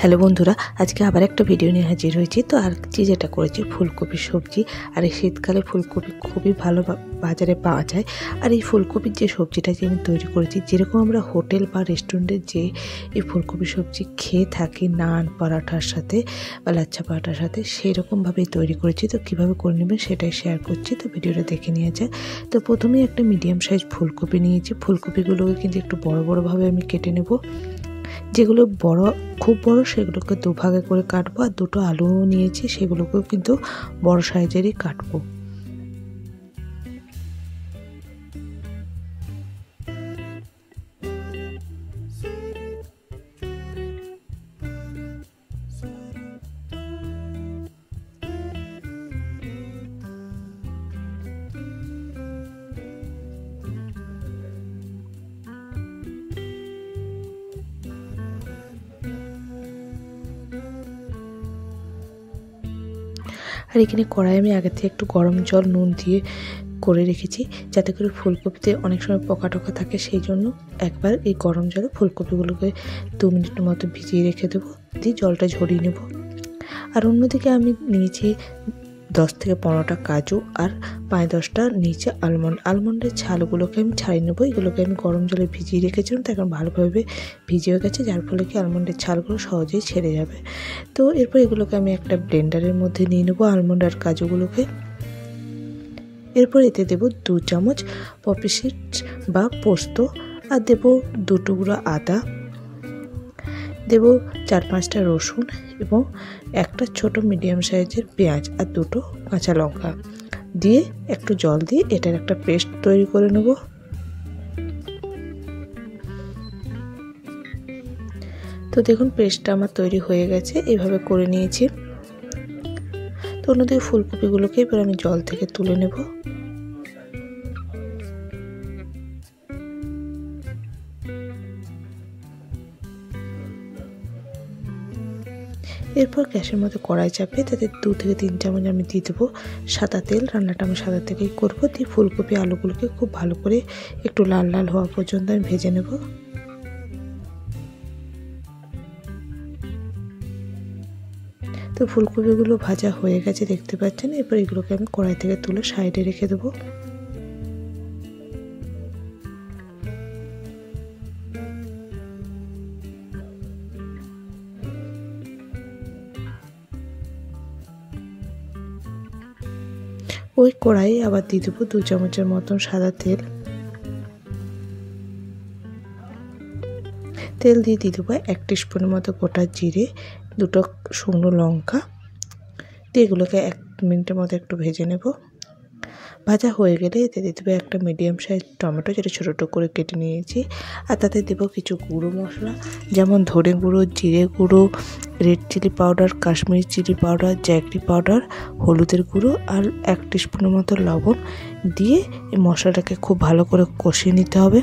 Hello বন্ধুরা, আজকে আবার একটা ভিডিও নিয়ে হাজির হয়েছি। তো আজকে যেটা করেছি ফুলকপির সবজি। আর এই শীতকালে ফুলকপি খুবই ভালো বাজারে পাওয়া যায়। আর এই ফুলকপির যে সবজিটা যে আমি তৈরি করেছি, যেরকম আমরা হোটেল বা রেস্টুরেন্টে যে এই ফুলকপি সবজি খেয়ে থাকি নান পরাঠার সাথে বা লাচ্ছা পরাঠার সাথে, সেই রকমভাবেই তৈরি করেছি। তো কীভাবে করে নেবেন সেটাই শেয়ার করছি, তো ভিডিওটা দেখে নিয়ে যায়। তো প্রথমেই একটা মিডিয়াম সাইজ ফুলকপি নিয়েছি। ফুলকপিগুলোকে কিন্তু একটু বড় বড়োভাবে আমি কেটে নেব। যেগুলো বড়, খুব বড়, সেগুলোকে দুভাগে করে কাটবো। আর দুটো আলুও নিয়েছি, সেগুলোকেও কিন্তু বড় সাইজেরই কাটবো। আর এখানে কড়াই আমি আগে থেকে একটু গরম জল নুন দিয়ে করে রেখেছি, যাতে করে ফুলকপিতে অনেক সময় পোকা টোকা থাকে। সেই জন্য একবার এই গরম জলে ফুলকপিগুলোকে 2 মিনিটের মতো ভিজিয়ে রেখে দেবো, দিয়ে জলটা ঝরিয়ে নেব। আর অন্যদিকে আমি নিয়েছি 10 থেকে 15টা কাজু আর 5-10টা নিচে আলমন্ডের ছালগুলোকে আমি ছাড়িয়ে নেবো। এগুলোকে আমি গরম জলে ভিজিয়ে রেখেছিলাম, তো এখন ভালোভাবে ভিজে হয়ে গেছে, যার ফলে কি আলমন্ডের ছালগুলো সহজেই ছেড়ে যাবে। তো এরপর এগুলোকে আমি একটা ব্লেন্ডারের মধ্যে নিয়ে নেবো, আলমন্ড আর কাজুগুলোকে। এরপর এতে দেবো 2 চামচ পপি সিডস বা পোস্ত, আর দেবো 2 টুকরো আদা, দেব 4-5টা রসুন এবং একটা ছোট মিডিয়াম সাইজের পেঁয়াজ আর 2টো কাঁচা লঙ্কা দিয়ে একটু জল দিয়ে এটার একটা পেস্ট তৈরি করে নেব। তো দেখুন পেস্টটা আমার তৈরি হয়ে গেছে, এইভাবে করে নিয়েছি। তো অন্যদিকে ফুলকপিগুলোকে এবার আমি জল থেকে তুলে নেব। এরপর গ্যাসের মধ্যে কড়াই চাপিয়ে তাতে 2 থেকে 3 চামচ আমি দিয়ে দেবো সাদা তেল। রান্নাটা আমি সাদা থেকেই করবো। দিয়ে ফুলকপি আলুগুলোকে খুব ভালো করে একটু লাল লাল হওয়া পর্যন্ত আমি ভেজে নেব। তো ফুলকপিগুলো ভাজা হয়ে গেছে দেখতে পাচ্ছেন। এরপর এগুলোকে আমি কড়াই থেকে তুলে সাইডে রেখে দেবো। ওই কড়াইয়ে আবার দিয়ে দেবো 2 চামচের মতন সাদা তেল। তেল দিয়ে দেবো 1 টিস্পুনের মতো গোটা জিরে, 2টো শুকনো লঙ্কা দিয়ে এগুলোকে 1 মিনিটের মতো একটু ভেজে নেব। ভাজা হয়ে গেলে এতে দিয়ে দেবো একটা মিডিয়াম সাইজ টমেটো, যেটা ছোটো ছোটো করে কেটে নিয়েছি। আর তাতে দেবো কিছু গুঁড়ো মশলা, যেমন ধনে গুঁড়ো, জিরে গুঁড়ো, red chilli powder, Kashmiri chilli powder, jaggery powder, হলুদের গুঁড়ো আর 1 টিস্পুনের মতো লবণ দিয়ে এই মশলাটাকে খুব ভালো করে কষিয়ে নিতে হবে।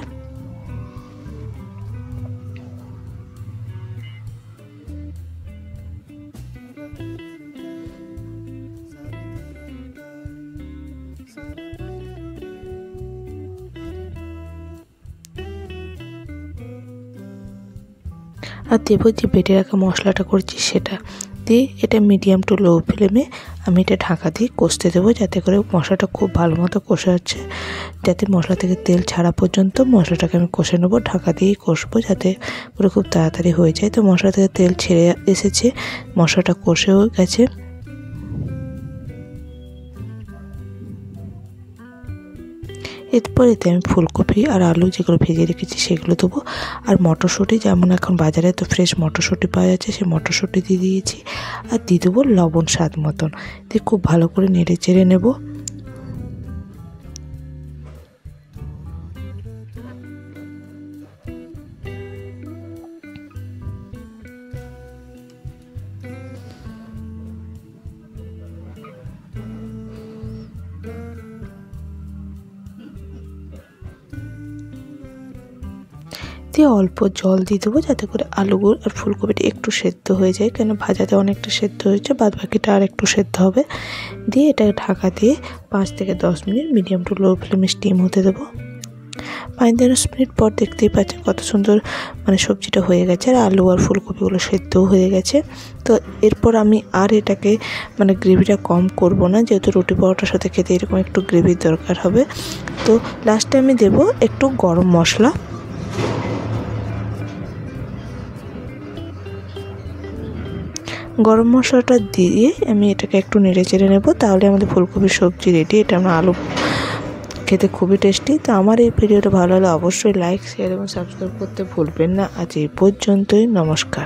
আর দেবো যে বেটে রাখা মশলাটা করেছি সেটা দিয়ে এটা মিডিয়াম টু লো ফ্লেমে আমি এটা ঢাকা দিয়ে কষতে দেবো, যাতে করে মশলাটা খুব ভালো মতো কষা হচ্ছে, যাতে মশলা থেকে তেল ছাড়া পর্যন্ত মশলাটাকে আমি কষে নেবো। ঢাকা দিয়েই কষবো, যাতে করে খুব তাড়াতাড়ি হয়ে যায়। তো মশলা থেকে তেল ছেড়ে এসেছে, মশলাটা কষেও গেছে। এরপর এতে আমি ফুলকপি আর আলু যেগুলো ভেজে রেখেছি সেগুলো দেবো। আর মটরশুঁটি, যেমন এখন বাজারে তো ফ্রেশ মটরশুঁটি পাওয়া যাচ্ছে, সেই মটরশুঁটি দিয়ে দিয়েছি। আর দিয়ে দেবো লবণ স্বাদ মতন, দিয়ে খুব ভালো করে নেড়ে চেড়ে নেব। দিয়ে অল্প জল দিয়ে দেবো, যাতে করে আলুগুলো আর ফুলকপিটা একটু সেদ্ধ হয়ে যায়, কেন ভাজাতে অনেকটা সেদ্ধ হয়েছে, বাদ বাকিটা আর একটু সেদ্ধ হবে। দিয়ে এটা ঢাকা দিয়ে 5 থেকে 10 মিনিট মিডিয়াম টু লো ফ্লেমে স্টিম হতে দেবো। 5-10 মিনিট পর দেখতেই পাচ্ছেন কত সুন্দর মানে সবজিটা হয়ে গেছে, আর আলু আর ফুলকপিগুলো সেদ্ধও হয়ে গেছে। তো এরপর আমি আর এটাকে মানে গ্রেভিটা কম করব না, যেহেতু রুটি পরোটার সাথে খেতে এরকম একটু গ্রেভির দরকার হবে। তো লাস্টে আমি দেব একটু গরম মশলা। গরম মশলাটা দিয়ে আমি এটাকে একটু নেড়ে চেড়ে নেব, তাহলে আমাদের ফুলকপির সবজি রেডি। এটা আমরা আলু খেতে খুবই টেস্টি। তো আমার এই ভিডিওটা ভালো হলে অবশ্যই লাইক, শেয়ার এবং সাবস্ক্রাইব করতে ভুলবেন না। আজ এই পর্যন্তই, নমস্কার।